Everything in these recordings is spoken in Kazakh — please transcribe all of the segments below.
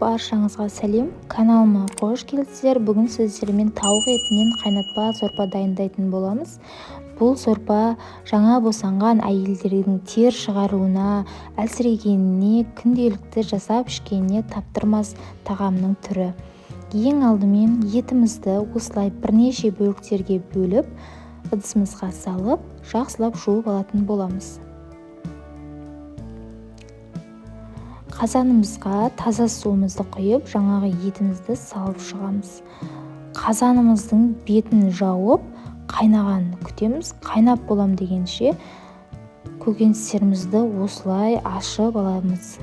Баршаңызға сәлем, каналыма қош келдіңіздер. Бүгін сіздермен тауық етінен қайнатпа сорпа дайындайтын боламыз. Бұл сорпа жаңа босанған әйелдердің тер шығаруына, әлсірегеніне, күнделікті жасап ішкеніне таптырмас тағамның түрі. Ең алдымен етімізді осылай бірнеше бөліктерге бөліп, ыдысымызға салып, жақсылап жуып алатын боламыз. Қазанымызға таза суымызды құйып, жаңағы етімізді салып шығамыз. Қазанымыздың бетін жауып, қайнағанын күтеміз. Қайнап болам дегенше көкөністерімізді осылай ашып аламыз.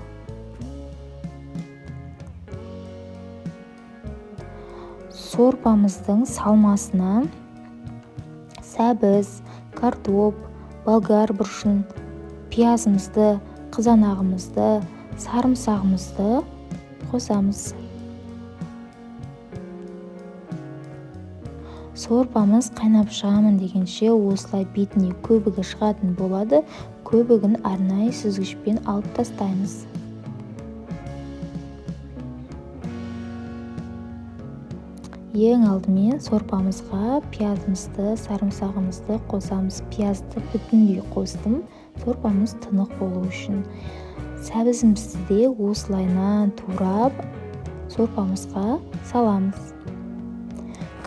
Сорпамыздың салмасына сәбіз, картоп, болгар бұрышын, пиязымызды, қызанағымызды, сарымсағымызды қосамыз. Сорпамыз қайнап шығамын дегенше осылай бетіне көбігі шығатын болады. Көбігін арнайы сүзгішпен алып тастаймыз. Ең алдымен сорпамызға пиязымызды, сарымсағымызды қосамыз. Пиязды бүтіндей қостым, сорпамыз тұнық болу үшін. Сәбізімізді де осылайынан турап сорпамызға саламыз.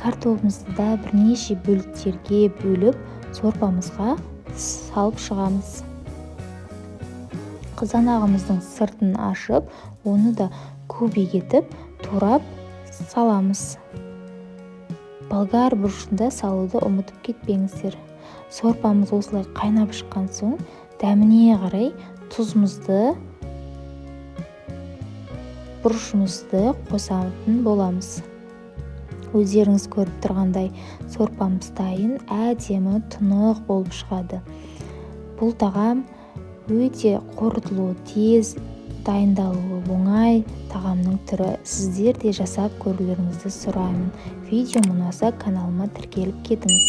Картопымызды да бірнеше бөліктерге бөліп сорпамызға салып шығамыз. Қызанағымыздың сыртын ашып, оны да көбейтіп турап саламыз. Болгар бұрышында салуды ұмытып кетпеңіздер. Сорпамыз осылай қайнап шыққан соң, дәміне қарай тұзымызды, бұрышымызды қосатын боламыз. Өздеріңіз көріп тұрғандай, сорпамыз дайын, әдемі, тұнық болып шығады. Бұл тағам өте қорытылуы тез, дайындалуы оңай тағамның түрі. Сіздер де жасап көрулеріңізді сұраймын. Видео ұнаса каналыма тіркеліп кетіңіз.